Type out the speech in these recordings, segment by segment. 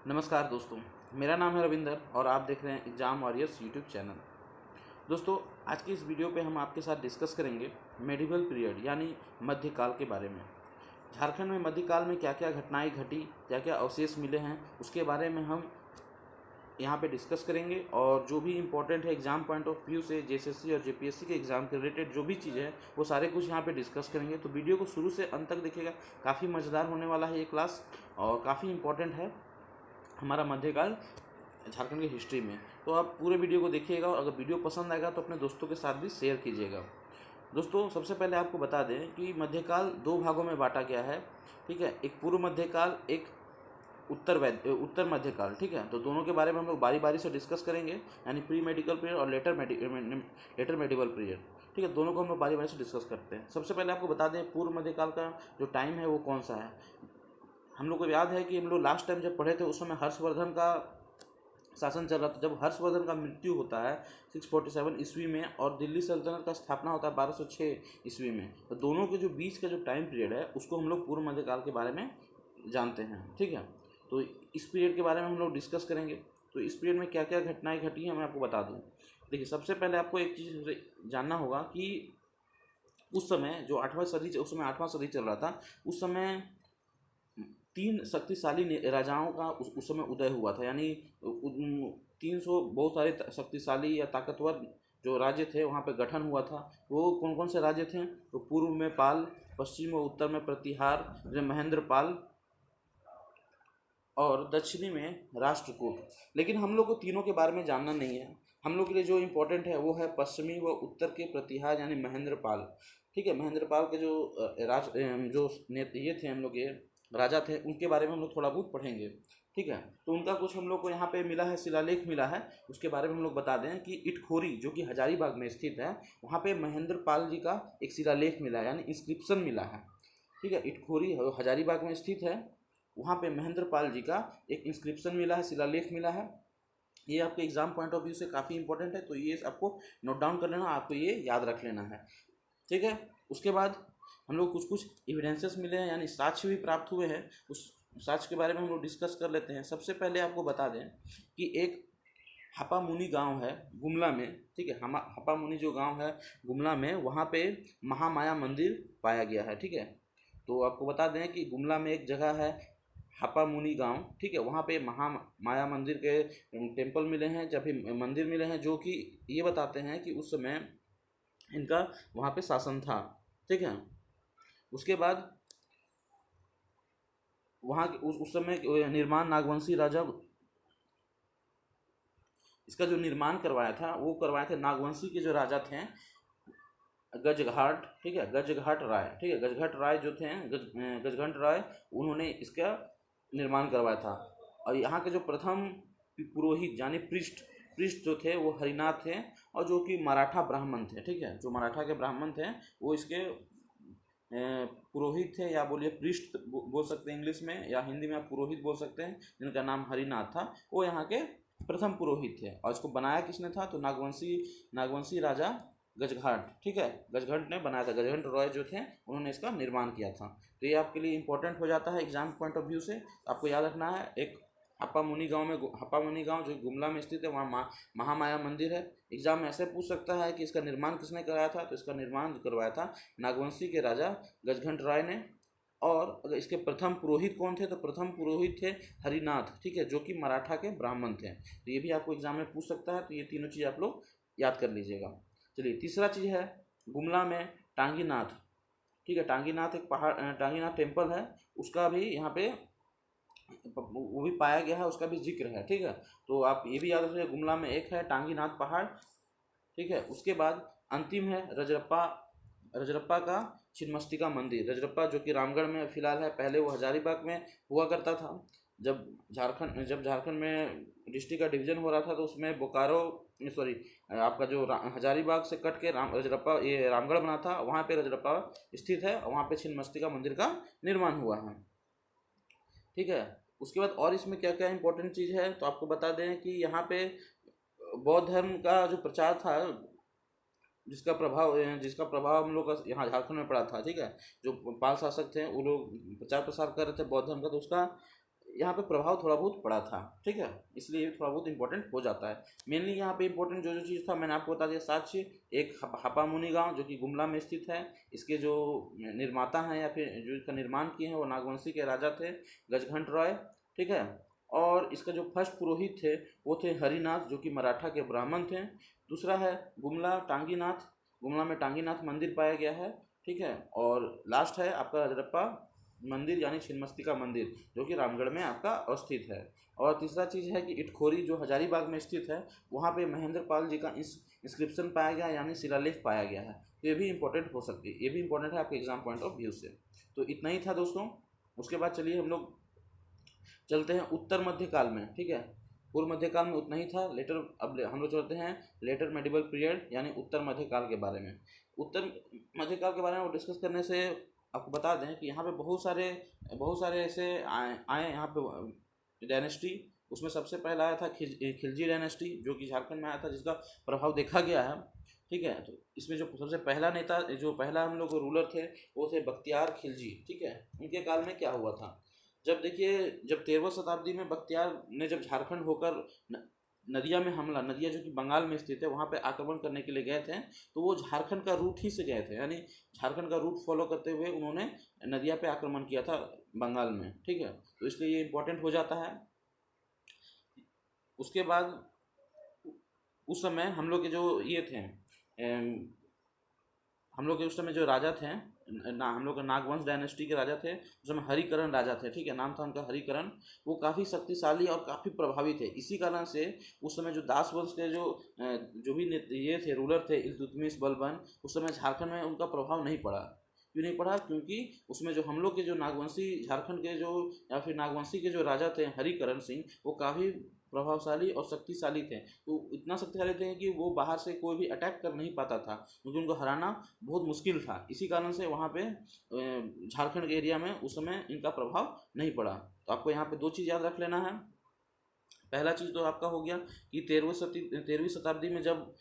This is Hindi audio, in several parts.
नमस्कार दोस्तों, मेरा नाम है रविंदर और आप देख रहे हैं एग्ज़ाम वॉरियर्स यूट्यूब चैनल। दोस्तों, आज की इस वीडियो पे हम आपके साथ डिस्कस करेंगे मेडिवल पीरियड यानी मध्यकाल के बारे में। झारखंड में मध्यकाल में क्या क्या घटनाएं घटी, क्या क्या अवशेष मिले हैं, उसके बारे में हम यहाँ पे डिस्कस करेंगे। और जो भी इम्पोर्टेंट है एग्ज़ाम पॉइंट ऑफ व्यू से जेएसएससी और जेपीएससी के एग्ज़ाम के रिलेटेड जो भी चीज़ें हैं वो सारे कुछ यहाँ पे डिस्कस करेंगे। तो वीडियो को शुरू से अंत तक देखिएगा, काफ़ी मज़ेदार होने वाला है ये क्लास और काफ़ी इम्पोर्टेंट है हमारा मध्यकाल झारखंड की हिस्ट्री में। तो आप पूरे वीडियो को देखिएगा और अगर वीडियो पसंद आएगा तो अपने दोस्तों के साथ भी शेयर कीजिएगा। दोस्तों, सबसे पहले आपको बता दें कि मध्यकाल दो भागों में बांटा गया है। ठीक है, एक पूर्व मध्यकाल, एक उत्तर मध्यकाल। ठीक है, तो दोनों के बारे में हम लोग बारी बारी से डिस्कस करेंगे, यानी प्री मेडिकल पीरियड और लेटर मेडिवल पीरियड। ठीक है, दोनों को हम लोग बारी बारी से डिस्कस करते हैं। सबसे पहले आपको बता दें पूर्व मध्यकाल का जो टाइम है वो कौन सा है। हम लोग को याद है कि हम लोग लास्ट टाइम जब पढ़े थे उस समय हर्षवर्धन का शासन चल रहा था। जब हर्षवर्धन का मृत्यु होता है 647 ईस्वी में और दिल्ली सल्तनत का स्थापना होता है 1206 ईस्वी में, तो दोनों के जो बीच का जो टाइम पीरियड है उसको हम लोग पूर्व मध्यकाल के बारे में जानते हैं। ठीक है, तो इस पीरियड के बारे में हम लोग डिस्कस करेंगे। तो इस पीरियड में क्या क्या घटनाएं घटी हैं मैं आपको बता दूं। देखिए, सबसे पहले आपको एक चीज़ जानना होगा कि उस समय जो उस समय 8वां सदी चल रहा था। उस समय तीन शक्तिशाली राजाओं का उस समय उदय हुआ था, यानी 300 बहुत सारे शक्तिशाली या ताकतवर जो राज्य थे वहाँ पे गठन हुआ था। वो कौन कौन से राज्य थे? तो पूर्व में पाल, पश्चिम और उत्तर में प्रतिहार महेंद्र पाल और दक्षिणी में राष्ट्रकूट। लेकिन हम लोग को तीनों के बारे में जानना नहीं है। हम लोग के लिए जो इम्पोर्टेंट है वो है पश्चिमी व उत्तर के प्रतिहार यानी महेंद्र पाल। ठीक है, महेंद्र पाल के जो ये थे, हम लोग ये राजा थे, उनके बारे में हम लोग थोड़ा बहुत पढ़ेंगे। ठीक है, तो उनका कुछ हम लोग को यहाँ पे मिला है, शिलालेख मिला है। उसके बारे में हम लोग बता दें कि इटखोरी जो कि हजारीबाग में स्थित है, वहाँ पे महेंद्र पाल जी का एक शिलालेख मिला है, यानी इंस्क्रिप्शन मिला है। ठीक है, इटखोरी हजारीबाग में स्थित है, वहाँ पे महेंद्र पाल जी का एक इंस्क्रिप्शन मिला है, शिलालेख मिला है। ये आपके एग्जाम पॉइंट ऑफ व्यू से काफ़ी इंपॉर्टेंट है, तो ये आपको नोट डाउन कर लेना, आपको ये याद रख लेना है। ठीक है, उसके बाद हम लोग कुछ कुछ एविडेंसेस मिले हैं, यानी साक्ष्य भी प्राप्त हुए हैं। उस साक्ष्य के बारे में हम लोग डिस्कस कर लेते हैं। सबसे पहले आपको बता दें कि एक हपा मुनि गांव है गुमला में। ठीक है, हपा मुनि जो गांव है गुमला में, वहाँ पे महामाया मंदिर पाया गया है। ठीक है, तो आपको बता दें कि गुमला में एक जगह है हपा मुनि गांव। ठीक है, वहाँ पे महामाया मंदिर के टेम्पल मिले हैं, जब भी मंदिर मिले हैं, जो कि ये बताते हैं कि उस समय इनका वहाँ पे शासन था। ठीक है, उसके बाद वहाँ उस समय निर्माण नागवंशी राजा, इसका जो निर्माण करवाया था वो करवाए थे नागवंशी के जो राजा थे गजघाट। ठीक है, गजघाट राय। ठीक है, गजघाट राय जो थे गजघंट राय, उन्होंने इसका निर्माण करवाया था। और यहाँ के जो प्रथम पुरोहित यानी पृष्ठ जो थे वो हरिनाथ थे, और जो कि मराठा ब्राह्मण थे। ठीक है, जो मराठा के ब्राह्मण थे वो इसके पुरोहित थे, या बोलिए पृष्ठ बोल सकते हैं इंग्लिश में, या हिंदी में आप पुरोहित बोल सकते हैं, जिनका नाम हरिनाथ था। वो यहाँ के प्रथम पुरोहित थे। और इसको बनाया किसने था? तो नागवंशी राजा गजघाट। ठीक है, गजघंट ने बनाया था। गजघंट रॉय जो थे उन्होंने इसका निर्माण किया था। तो ये आपके लिए इंपॉर्टेंट हो जाता है एग्जाम पॉइंट ऑफ व्यू से। आपको याद रखना है, एक हपा मुनि गांव जो गुमला में स्थित है, वहाँ महामाया मंदिर है। एग्जाम में ऐसे पूछ सकता है कि इसका निर्माण किसने कराया था, तो इसका निर्माण करवाया था नागवंशी के राजा गजघंट राय ने। और अगर इसके प्रथम पुरोहित कौन थे, तो प्रथम पुरोहित थे हरिनाथ। ठीक है, जो कि मराठा के ब्राह्मण थे। तो ये भी आपको एग्जाम में पूछ सकता है, तो ये तीनों चीज़ आप लोग याद कर लीजिएगा। चलिए, तीसरा चीज़ है गुमला में टांगीनाथ। ठीक है, टांगीनाथ एक पहाड़, टांगीनाथ टेम्पल है, उसका भी यहाँ पे वो भी पाया गया है, उसका भी जिक्र है। ठीक है, तो आप ये भी याद रखिए, गुमला में एक है टांगीनाथ पहाड़। ठीक है, उसके बाद अंतिम है रजरप्पा का छिन्नमस्तिका मंदिर। रजरप्पा जो कि रामगढ़ में फिलहाल है, पहले वो हजारीबाग में हुआ करता था। जब झारखंड में डिस्ट्रिक्ट का डिवीजन हो रहा था, तो उसमें बोकारो सॉरी आपका जो हजारीबाग से कट के रामगढ़ बना था, वहाँ पे रजरप्पा स्थित है, वहाँ पे छिन्नमस्तिका मंदिर का निर्माण हुआ है। ठीक है, उसके बाद और इसमें क्या क्या इंपॉर्टेंट चीज़ है, तो आपको बता दें कि यहाँ पे बौद्ध धर्म का जो प्रचार था, जिसका प्रभाव हम लोग का यहाँ झारखंड में पड़ा था। ठीक है, जो पाल शासक थे वो लोग प्रचार प्रसार कर रहे थे बौद्ध धर्म का, तो उसका यहाँ पे प्रभाव थोड़ा बहुत पड़ा था, ठीक है, इसलिए ये थोड़ा बहुत इंपॉर्टेंट हो जाता है। मेनली यहाँ पे इंपॉर्टेंट जो जो चीज़ था मैंने आपको बता दिया। साक्ष्य एक हापा मुनि गाँव जो कि गुमला में स्थित है, इसके जो निर्माता हैं या फिर जो इसका निर्माण किए हैं वो नागवंशी के राजा थे गजघंट रॉय, ठीक है। और इसका जो फर्स्ट पुरोहित थे वो थे हरिनाथ जो कि मराठा के ब्राह्मण थे। दूसरा है गुमला टांगीनाथ, गुमला में टांगीनाथ मंदिर पाया गया है, ठीक है। और लास्ट है आपका रजरप्पा मंदिर यानी छिन्नमस्तिका मंदिर जो कि रामगढ़ में आपका अवस्थित है। और तीसरा चीज़ है कि इटखोरी जो हजारीबाग में स्थित है, वहाँ पे महेंद्र पाल जी का इंस्क्रिप्शन पाया गया यानी शिलालेख पाया गया है। तो ये भी इंपॉर्टेंट हो सकती है, ये भी इंपॉर्टेंट है आपके एग्जाम पॉइंट ऑफ व्यू से। तो इतना ही था दोस्तों। उसके बाद चलिए हम लोग चलते हैं उत्तर मध्यकाल में, ठीक है। पूर्व मध्यकाल में उतना ही था। लेटर अब हम लोग चलते हैं लेटर मेडिवल पीरियड यानी उत्तर मध्यकाल के बारे में। उत्तर मध्यकाल के बारे में डिस्कस करने से आपको बता दें कि यहाँ पे बहुत सारे ऐसे आए यहाँ पे डायनेस्टी। उसमें सबसे पहला आया था खिलजी डायनेस्टी जो कि झारखंड में आया था, जिसका प्रभाव देखा गया है, ठीक है। तो इसमें जो सबसे पहला नेता जो पहला हम लोग रूलर थे वो थे बख्तियार खिलजी, ठीक है। उनके काल में क्या हुआ था, जब देखिए जब 13वीं शताब्दी में बख्तियार ने जब झारखंड होकर नदिया में हमला, नदिया जो कि बंगाल में स्थित है, वहाँ पे आक्रमण करने के लिए गए थे, तो वो झारखंड का रूट ही से गए थे, यानी झारखंड का रूट फॉलो करते हुए उन्होंने नदिया पे आक्रमण किया था बंगाल में, ठीक है। तो इसलिए ये इम्पोर्टेंट हो जाता है। उसके बाद उस समय हम लोग के जो ये थे हम लोग के उस समय जो राजा थे हम लोग के नागवंश डायनेस्टी के राजा थे, उस समय हरिकरण राजा थे, ठीक है, नाम था उनका हरिकरण। वो काफ़ी शक्तिशाली और काफ़ी प्रभावी थे। इसी कारण से उस समय जो दास वंश के जो भी ये थे रूलर थे इल्तुतमिश बलबन, उस समय झारखंड में उनका प्रभाव नहीं पड़ा। क्यों नहीं पड़ा, क्योंकि उसमें जो हम लोग के जो नागवंशी झारखंड के जो या फिर नागवंशी के जो राजा थे हरिकरण सिंह, वो काफ़ी प्रभावशाली और शक्तिशाली थे। तो इतना शक्तिशाली थे कि वो बाहर से कोई भी अटैक कर नहीं पाता था, क्योंकि उनको हराना बहुत मुश्किल था। इसी कारण से वहाँ पे झारखंड के एरिया में उस समय इनका प्रभाव नहीं पड़ा। तो आपको यहाँ पे दो चीज़ याद रख लेना है। पहला चीज़ तो आपका हो गया कि 13वीं शताब्दी में जब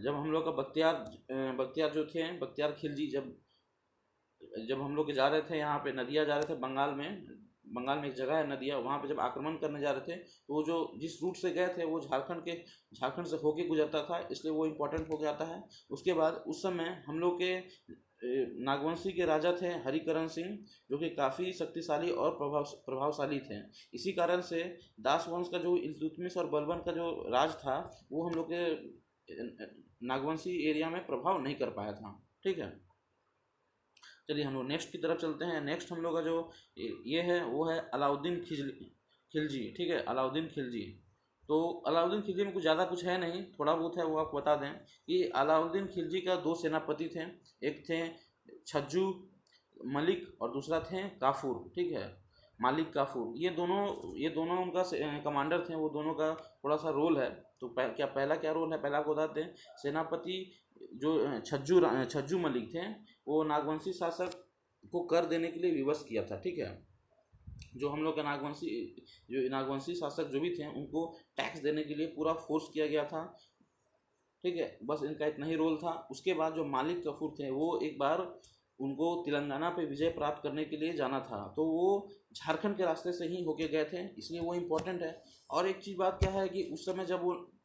हम लोग का बख्तियार जो थे बख्तियार खिलजी जब हम लोग जा रहे थे यहाँ पे नदिया जा रहे थे बंगाल में एक जगह है नदिया, वहाँ पे जब आक्रमण करने जा रहे थे तो वो जो जिस रूट से गए थे वो झारखंड से होके गुजरता था, इसलिए वो इम्पोर्टेंट हो जाता है। उसके बाद उस समय हम लोग के नागवंशी के राजा थे हरिकरण सिंह जो कि काफ़ी शक्तिशाली और प्रभावशाली थे। इसी कारण से दास वंश का जो इल्तुतमिश और बलबन का जो राज था वो हम लोग के नागवंशी एरिया में प्रभाव नहीं कर पाया था, ठीक है। चलिए हम लोग नेक्स्ट की तरफ चलते हैं। नेक्स्ट हम लोग का जो ये है वो है अलाउद्दीन खिलजी, ठीक है, अलाउद्दीन खिलजी। तो अलाउद्दीन खिलजी में कुछ ज़्यादा कुछ है नहीं, थोड़ा बहुत है वो आपको बता दें कि अलाउद्दीन खिलजी का दो सेनापति थे, एक थे छज्जू मलिक और दूसरा थे काफूर, ठीक है, मालिक काफूर। ये दोनों उनका कमांडर थे। वो दोनों का थोड़ा सा रोल है। तो पहला क्या रोल है, पहला आपको बताते हैं। सेनापति जो छज्जू मलिक थे वो नागवंशी शासक को कर देने के लिए विवश किया था, ठीक है। जो हम लोग का नागवंशी शासक जो भी थे उनको टैक्स देने के लिए पूरा फोर्स किया गया था, ठीक है। बस इनका इतना ही रोल था। उसके बाद जो मालिक काफूर थे वो एक बार उनको तेलंगाना पे विजय प्राप्त करने के लिए जाना था, तो वो झारखंड के रास्ते से ही होके गए थे, इसलिए वो इम्पोर्टेंट है। और एक चीज़ बात क्या है कि उस समय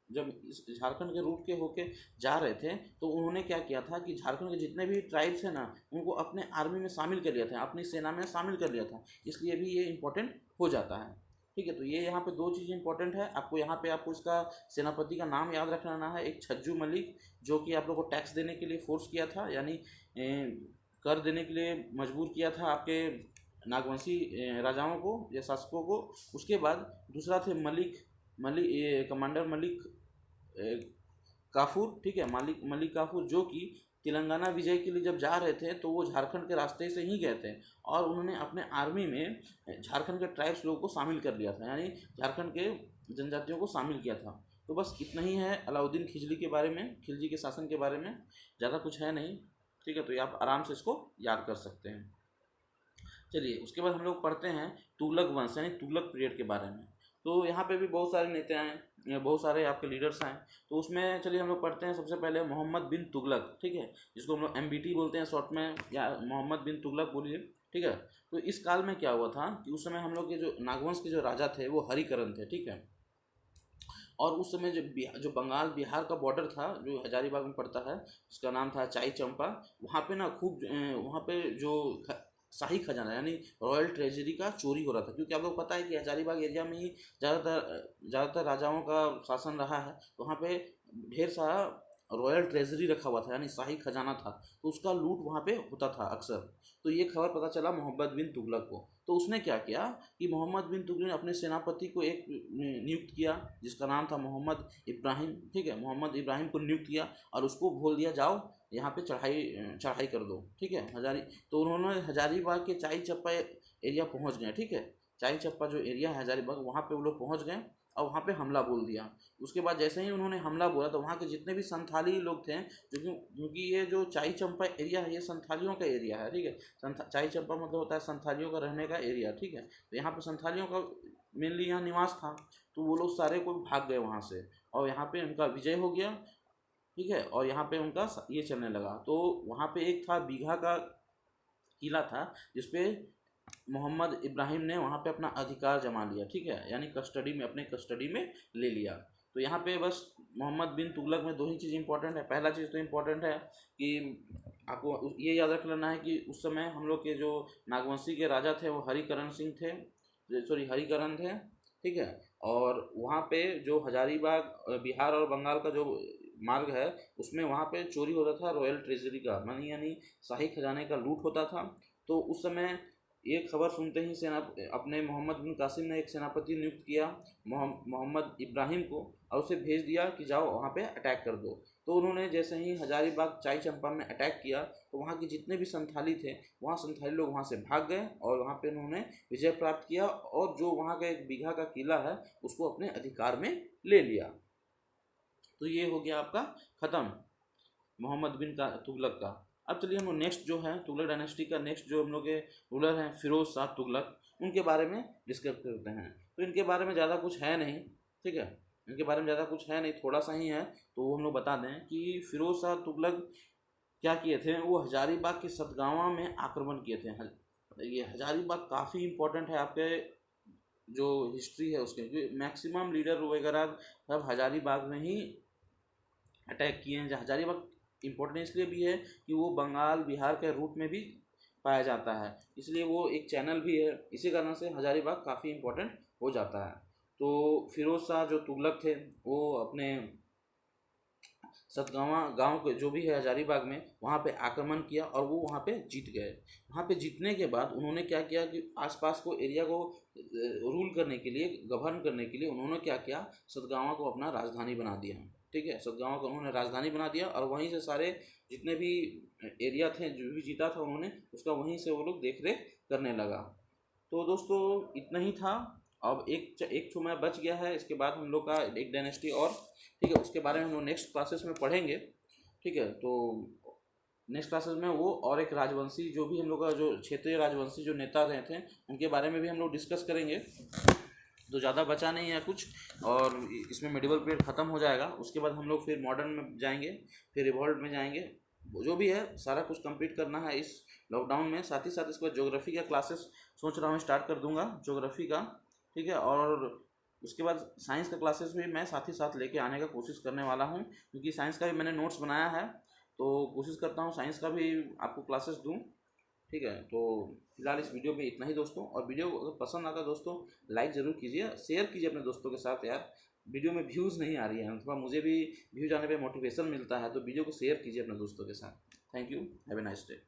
जब इस झारखंड के रूट के होके जा रहे थे तो उन्होंने क्या किया था कि झारखंड के जितने भी ट्राइब्स हैं ना उनको अपने आर्मी में शामिल कर लिया था, अपनी सेना में शामिल कर लिया था, इसलिए भी ये इम्पोर्टेंट हो जाता है, ठीक है। तो ये यहाँ पे दो चीज़ इंपॉर्टेंट है। आपको इसका सेनापति का नाम याद रखना है, एक छज्जू मलिक जो कि आप लोग को टैक्स देने के लिए फोर्स किया था, यानी कर देने के लिए मजबूर किया था आपके नागवंशी राजाओं को या शासकों को। उसके बाद दूसरा थे कमांडर मलिक काफूर, ठीक है, मलिक काफूर जो कि तेलंगाना विजय के लिए जब जा रहे थे तो वो झारखंड के रास्ते से ही गए थे और उन्होंने अपने आर्मी में झारखंड के ट्राइब्स लोगों को शामिल कर लिया था, यानी झारखंड के जनजातियों को शामिल किया था। तो बस इतना ही है अलाउद्दीन खिलजी के बारे में, खिलजी के शासन के बारे में, ज़्यादा कुछ है नहीं, ठीक है। तो ये आप आराम से इसको याद कर सकते हैं। चलिए उसके बाद हम लोग पढ़ते हैं तुगलक वंश यानी तुगलक पीरियड के बारे में। तो यहाँ पे भी बहुत सारे नेता हैं, बहुत सारे आपके लीडर्स हैं। तो उसमें चलिए हम लोग पढ़ते हैं सबसे पहले मोहम्मद बिन तुगलक, ठीक है, जिसको हम लोग MBT बोलते हैं शॉर्ट में, या मोहम्मद बिन तुगलक बोलिए, ठीक है। तो इस काल में क्या हुआ था कि उस समय हम लोग के जो नागवंश के जो राजा थे वो हरिकरण थे, ठीक है। और उस समय जो बंगाल बिहार का बॉर्डर था जो हजारीबाग में पड़ता है, उसका नाम था चाई चंपा। वहाँ पे ना खूब वहाँ पे जो शाही खजाना यानी रॉयल ट्रेजरी का चोरी हो रहा था, क्योंकि आप लोग पता है कि हजारीबाग एरिया में ही ज़्यादातर राजाओं का शासन रहा है। तो वहाँ पे ढेर सारा रॉयल ट्रेजरी रखा हुआ था यानी शाही खजाना था, तो उसका लूट वहाँ पे होता था अक्सर। तो ये खबर पता चला मोहम्मद बिन तुगलक को। तो उसने क्या किया कि मोहम्मद बिन तुगलक ने अपने सेनापति को एक नियुक्त किया जिसका नाम था मोहम्मद इब्राहिम, ठीक है। मोहम्मद इब्राहिम को नियुक्त किया और उसको बोल दिया जाओ यहाँ पे चढ़ाई चढ़ाई कर दो, ठीक है। तो उन्होंने हजारीबाग के चाई चप्पा एरिया पहुँच गए, ठीक है। चाई चप्पा जो एरिया है हजारीबाग, वहाँ पे वो लोग पहुँच गए और वहाँ पे हमला बोल दिया। उसके बाद जैसे ही उन्होंने हमला बोला तो वहाँ के जितने भी संथाली लोग थे, क्योंकि ये जो चाई चंपा एरिया है ये संथालियों का एरिया है, ठीक है। चाई चंपा मतलब होता है संथालियों का रहने का एरिया, ठीक है। तो यहाँ पर संथालियों का मेनली यहाँ निवास था। तो वो लोग सारे को भाग गए वहाँ से और यहाँ पे उनका विजय हो गया, ठीक है। और यहाँ पे उनका ये चलने लगा। तो वहाँ पे एक था बीघा का किला था जिसपे मोहम्मद इब्राहिम ने वहाँ पे अपना अधिकार जमा लिया, ठीक है, यानी कस्टडी में अपने कस्टडी में ले लिया। तो यहाँ पे बस मोहम्मद बिन तुगलक में दो ही चीज़ इंपॉर्टेंट है। पहला चीज़ तो इम्पोर्टेंट है कि आपको ये याद रख लेना है कि उस समय हम लोग के जो नागवंशी के राजा थे वो हरिकरण सिंह थे, सॉरी हरिकरण थे, ठीक है। और वहाँ पे जो हजारीबाग बिहार और बंगाल का जो मार्ग है उसमें वहाँ पे चोरी होता था रॉयल ट्रेजरी का मनी यानी शाही खजाने का लूट होता था। तो उस समय ये खबर सुनते ही सेना अपने मोहम्मद बिन कासिम ने एक सेनापति नियुक्त किया मोहम्मद इब्राहिम को और उसे भेज दिया कि जाओ वहाँ पे अटैक कर दो। तो उन्होंने जैसे ही हजारीबाग चाई चंपा में अटैक किया तो वहाँ के जितने भी संथाली थे वहाँ संथाली लोग वहाँ से भाग गए और वहाँ पे उन्होंने विजय प्राप्त किया और जो वहाँ का एक बीघा का किला है उसको अपने अधिकार में ले लिया। तो ये हो गया आपका ख़त्म मोहम्मद बिन का तुगलक का। अब चलिए हम लोग नेक्स्ट जो है तुगलक डायनेस्टी का नेक्स्ट जो हम लोग के रूलर हैं फिरोज शाह तुगलक, उनके बारे में डिस्कस करते हैं। तो इनके बारे में ज़्यादा कुछ है नहीं, ठीक है। इनके बारे में ज़्यादा कुछ है नहीं, थोड़ा सा ही है। तो वो हम लोग बता दें कि फिरोज शाह तुगलक क्या किए थे, वो हजारीबाग के सतगावा में आक्रमण किए थे। ये हजारीबाग काफ़ी इंपॉर्टेंट है आपके जो हिस्ट्री है उसके, क्योंकि मैक्सिमम लीडर वगैरह सब हजारीबाग में ही अटैक किए हैं। हजारीबाग इम्पोर्टेंट इसलिए भी है कि वो बंगाल बिहार के रूट में भी पाया जाता है, इसलिए वो एक चैनल भी है। इसी कारण से हजारीबाग काफ़ी इम्पोर्टेंट हो जाता है। तो फिरोज शाह जो तुगलक थे वो अपने सतगावा गांव के जो भी है हजारीबाग में वहाँ पे आक्रमण किया और वो वहाँ पे जीत गए। वहाँ पे जीतने के बाद उन्होंने क्या किया कि आसपास को एरिया को रूल करने के लिए गवर्न करने के लिए उन्होंने क्या किया सतगावा को अपना राजधानी बना दिया, ठीक है। सतगावा को उन्होंने राजधानी बना दिया और वहीं से सारे जितने भी एरिया थे जो भी जीता था उन्होंने उसका वहीं से वो लोग देख रेख करने लगा। तो दोस्तों इतना ही था। अब एक ठो मैं बच गया है, इसके बाद हम लोग का एक डायनेस्टी और, ठीक है, उसके बारे में हम लोग नेक्स्ट क्लासेस में पढ़ेंगे, ठीक है। तो नेक्स्ट क्लासेस में वो और एक राजवंशी जो भी हम लोग का जो क्षेत्रीय राजवंशी जो नेता रहे थे उनके बारे में भी हम लोग डिस्कस करेंगे। तो ज़्यादा बचा नहीं है कुछ और इसमें मेडिवल पीरियड ख़त्म हो जाएगा। उसके बाद हम लोग फिर मॉडर्न में जाएंगे, फिर रिवॉल्ट में जाएंगे, जो भी है सारा कुछ कंप्लीट करना है इस लॉकडाउन में। साथ ही साथ इसके बाद ज्योग्राफी का क्लासेस सोच रहा हूँ स्टार्ट कर दूंगा ज्योग्राफी का, ठीक है। और उसके बाद साइंस का क्लासेस भी मैं साथ ही साथ लेके आने का कोशिश करने वाला हूँ, क्योंकि साइंस का भी मैंने नोट्स बनाया है। तो कोशिश करता हूँ साइंस का भी आपको क्लासेस दूँ, ठीक है। तो फिलहाल इस वीडियो में इतना ही दोस्तों। और वीडियो अगर पसंद आता दोस्तों लाइक ज़रूर कीजिए, शेयर कीजिए अपने दोस्तों के साथ। यार वीडियो में व्यूज़ नहीं आ रही है, थोड़ा मुझे भी व्यूज आने पे मोटिवेशन मिलता है, तो वीडियो को शेयर कीजिए अपने दोस्तों के साथ। Thank you, have a nice day.